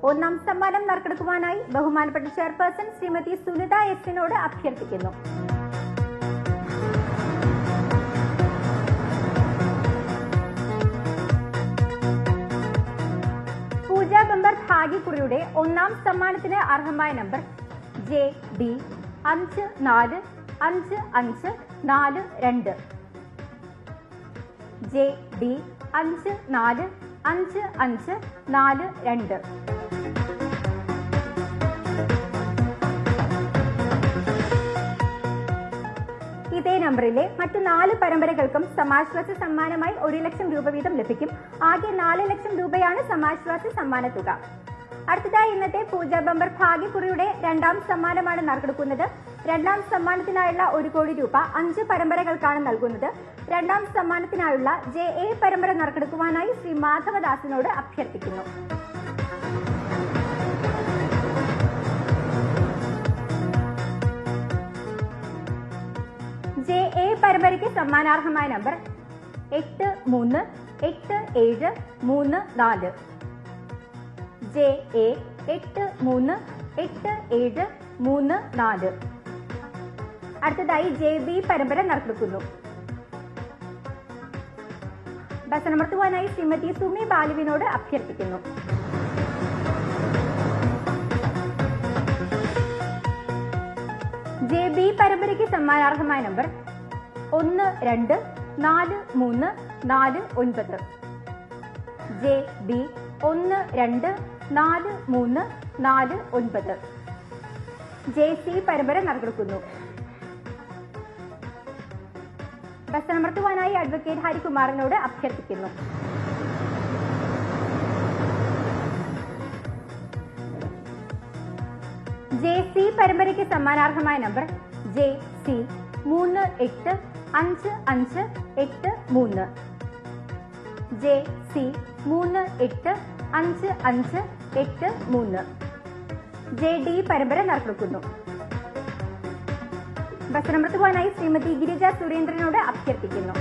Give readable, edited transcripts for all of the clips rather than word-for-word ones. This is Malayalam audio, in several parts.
ഒന്നാം സമ്മാനം നറുക്കെടുക്കുവാനായി ബഹുമാനപ്പെട്ട ചെയർപേഴ്സൺ ശ്രീമതി സുനിത എസിനോട് അഭ്യർത്ഥിക്കുന്നു. പൂജ ബമ്പർ ഭാഗ്യക്കുറിയുടെ ഒന്നാം സമ്മാനത്തിന് അർഹമായ നമ്പർ JB 545542. JB 545542. ഇതേ നമ്പറിലെ മറ്റു 4 പരമ്പരകൾക്കും സമാശ്വാസ സമ്മാനമായി 1 ലക്ഷം രൂപ വീതം ലഭിക്കും. ആകെ 4 ലക്ഷം രൂപയാണ് സമാശ്വാസ സമ്മാന തുക. അടുത്തതായി ഇന്നത്തെ പൂജ ബമ്പർ ഭാഗ്യക്കുറിയുടെ രണ്ടാം സമ്മാനമാണ് നറുക്കെടുക്കുന്നത്. രണ്ടാം സമ്മാനത്തിനായുള്ള 1 കോടി രൂപ 5 പരമ്പരകൾക്കാണ് നൽകുന്നത്. രണ്ടാം സമ്മാനത്തിനായുള്ള JA പരമ്പര നറുക്കെടുക്കുവാനായി ശ്രീ മാധവദാസിനോട് അഭ്യർത്ഥിക്കുന്നു. JA പരമ്പരയ്ക്ക് സമ്മാനാർഹമായ നമ്പർ 838734. JA 838734. അടുത്തതായി JB പരമ്പര നറുക്കെടുക്കുന്നു. ബസനമർത്തുവാനായി ശ്രീമതി സുമി ബാലുവിനോട് അഭ്യർത്ഥിക്കുന്നു. JB പരമ്പരയ്ക്ക് സമ്മാനാർഹമായ നമ്പർ 124349. JB 124349. JC പരമ്പര നറുക്കെടുക്കുന്നു. ബസനമർത്തുവാനായി അഡ്വക്കേറ്റ് ഹരികുമാറിനോട് അഭ്യർത്ഥിക്കുന്നു. JC പരമ്പരയ്ക്ക് സമ്മാനാർഹമായ നമ്പർ JC 385583. JC 385583. JD പരമ്പര നറുക്കെടുക്കുന്നു. ബസനമർത്തുവാനായി ശ്രീമതി ഗിരിജ സുരേന്ദ്രനോട് അഭ്യർത്ഥിക്കുന്നു.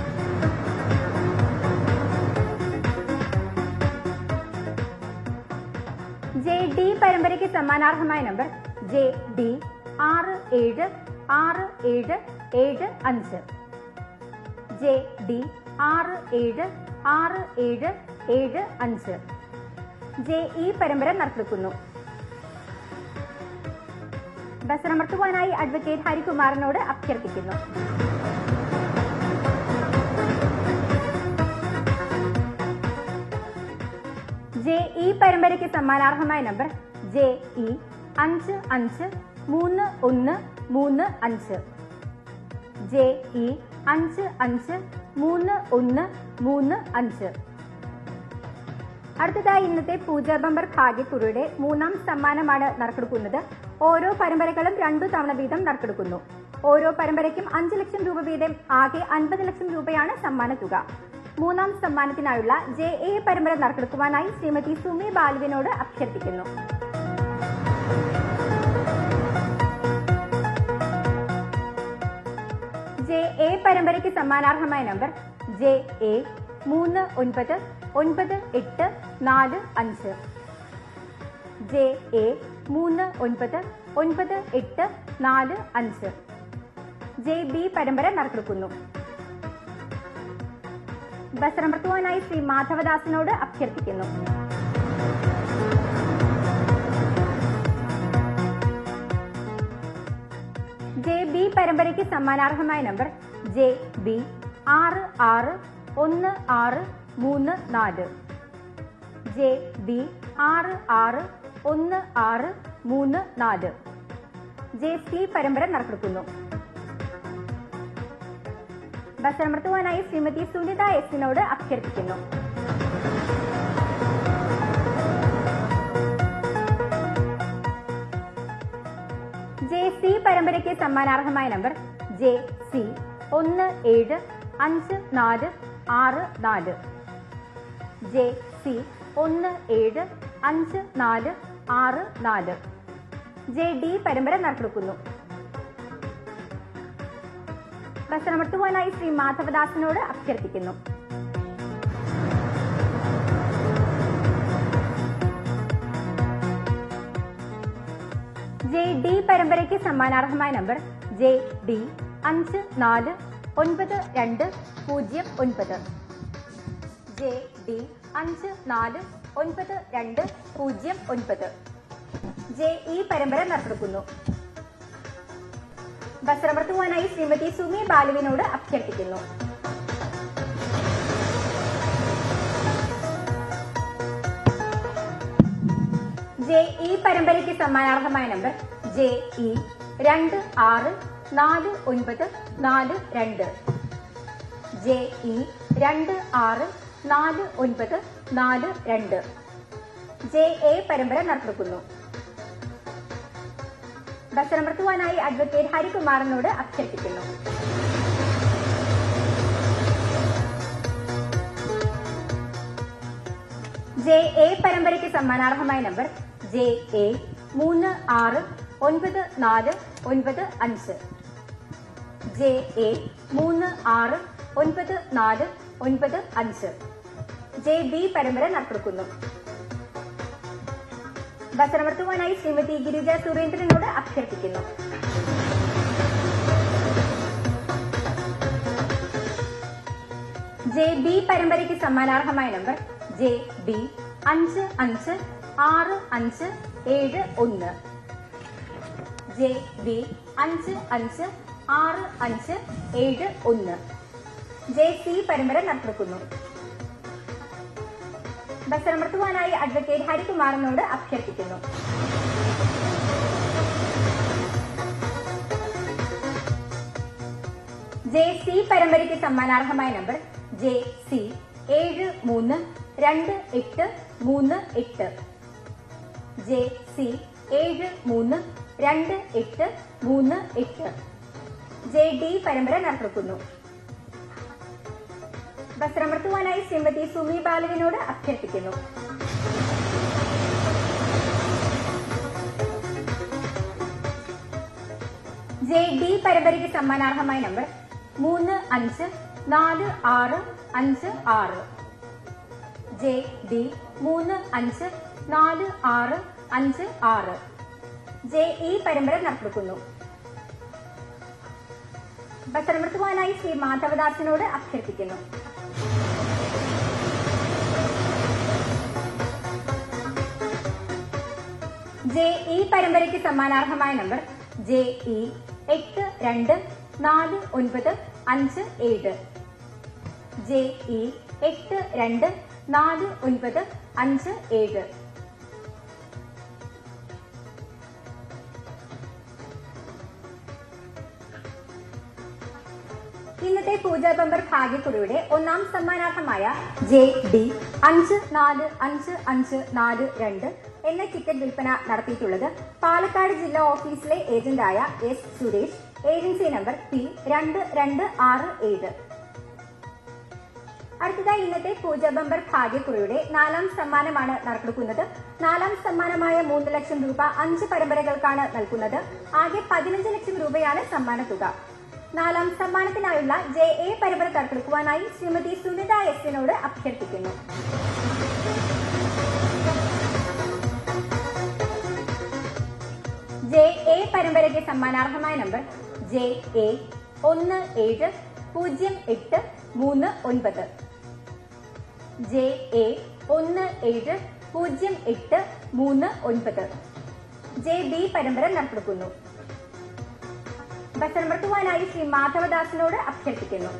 JD പരമ്പരയ്ക്ക് സമ്മാനാർഹമായ നമ്പർ JD 676775. JD 676775. JE പരമ്പര നറുക്കെടുക്കുന്നു. ബസനമർത്തുവാനായി അഡ്വക്കേറ്റ് ഹരികുമാറിനോട് അഭ്യർത്ഥിക്കുന്നു. JE പരമ്പരയ്ക്ക് സമ്മാനാർഹമായ നമ്പർ JE 553135. JE 553135. അടുത്തതായി ഇന്നത്തെ പൂജ ബമ്പർ ഭാഗ്യക്കുറിയുടെ 3ാം സമ്മാനമാണ് നറുക്കെടുക്കുന്നത്. ഓരോ പരമ്പരകളും 2 തവണ വീതം നറുക്കെടുക്കുന്നു. ഓരോ പരമ്പരയ്ക്കും 5 ലക്ഷം രൂപ വീതം ആകെ 50 ലക്ഷം രൂപയാണ് സമ്മാന തുക. 3ാം സമ്മാനത്തിനായുള്ള JA പരമ്പര നറുക്കെടുക്കുവാനായി ശ്രീമതി സുമി ബാലുവിനോട് അഭ്യർത്ഥിക്കുന്നു. JA പരമ്പരയ്ക്ക് സമ്മാനാർഹമായ നമ്പർ JA 399845. JA 399845. JB പരമ്പര നറുക്കെടുക്കുന്നു. ബസനമർത്തുവാനായി ശ്രീ മാധവദാസിനോട് അഭ്യർത്ഥിക്കുന്നു. JB പരമ്പരയ്ക്ക് സമ്മാനാർഹമായ നമ്പർ JB 661634. JB 661634. JC പരമ്പര നറുക്കെടുക്കുന്നു. ബസനമർത്തുവാനായി ശ്രീമതി സുനിത എസിനോട് അഭ്യർത്ഥിക്കുന്നു. JC പരമ്പരയ്ക്ക് സമ്മാനാർഹമായ നമ്പർ JC 175464. JC 175464. JD പരമ്പര നറുക്കെടുക്കുന്നു. ബസനമർത്തുവാനായി ശ്രീ മാധവദാസിനോട് അഭ്യർത്ഥിക്കുന്നു. ജെ ഡി പരമ്പരയ്ക്ക് സമ്മാനാർഹമായ നമ്പർ JD 549209. JD 549209. JE പരമ്പര നറുക്കെടുക്കുന്നു. വസ്ത്രമർത്തുവാനായി ശ്രീമതി സുമി ബാലുവിനോട് അഭ്യർത്ഥിക്കുന്നു. JE പരമ്പരയ്ക്ക് സമ്മാനാർഹമായ നമ്പർ JE 264942. JE 264942. JA പരമ്പര നറുക്കെടുക്കുന്നു. വസ്ത്രമർത്തുവാനായി അഡ്വക്കേറ്റ് ഹരികുമാറിനോട് അഭ്യർത്ഥിക്കുന്നു. JA പരമ്പരയ്ക്ക് സമ്മാനാർഹമായ നമ്പർ JA 369495. JA 369495. JB പരമ്പര നറുക്കെടുക്കുന്നു. വസ്ത്രമർത്തുവാനായി ശ്രീമതി ഗിരിജ സുരേന്ദ്രനോട് അഭ്യർത്ഥിക്കുന്നു. JB പരമ്പരയ്ക്ക് സമ്മാനാർഹമായ നമ്പർ JB 556571. JB 556571. JC പരമ്പര നറുക്കെടുക്കുന്നു. വസ്ത്രമർത്തുവാനായി അഡ്വക്കേറ്റ് ഹരികുമാറിനോട് അഭ്യർത്ഥിക്കുന്നു. JC പരമ്പരയ്ക്ക് സമ്മാനാർഹമായ നമ്പർ JC 732838. JC 732838. JD പരമ്പര നറുക്കെടുക്കുന്നു. വസ്ത്രമർത്തുവാനായി ശ്രീമതി സുമി ബാലുവിനോട് അഭ്യർത്ഥിക്കുന്നു. JD പരമ്പരയ്ക്ക് സമ്മാനാർഹമായ നമ്പർ 354656. JD 354656. JE പരമ്പര നറുക്കെടുക്കുന്നു. വസ്ത്രമർത്തുവാനായി ശ്രീ മാധവദാസിനോട് അഭ്യർത്ഥിക്കുന്നു. JE പരമ്പരയ്ക്ക് സമ്മാനാർഹമായ നമ്പർ JE 824957. JE 824957. ഇന്നത്തെ പൂജാ ബമ്പർ ഭാഗ്യക്കുറിയുടെ ഒന്നാം സമ്മാനാർഹമായ JD 545542 എന്ന ടിക്കറ്റ് വിൽപ്പന നടത്തിയിട്ടുള്ളത് പാലക്കാട് ജില്ലാ ഓഫീസിലെ ഏജന്റായ S Suresh, agency number P2267. അടുത്തതായി ഇന്നത്തെ പൂജാ ബമ്പർ ഭാഗ്യക്കുറിയുടെ നാലാം സമ്മാനമാണ് നറുക്കെടുക്കുന്നത്. നാലാം സമ്മാനമായ 3 ലക്ഷം രൂപ 5 പരമ്പരകൾക്കാണ് നൽകുന്നത്. ആകെ 15 ലക്ഷം രൂപയാണ് സമ്മാന തുക. നാലാം സമ്മാനത്തിനായുള്ള JA പരമ്പര നറുക്കെടുക്കുവാനായി ശ്രീമതി സുനിത എസിനോട് അഭ്യർത്ഥിക്കുന്നു. JA പരമ്പരയ്ക്ക് സമ്മാനാർഹമായ നമ്പർ JA 170839. JA 170839. JB പരമ്പര നറുക്കെടുക്കുന്നു. വസ്ത്രമർത്തുവാനായി ശ്രീ മാധവദാസിനോട് അഭ്യർത്ഥിക്കുന്നു.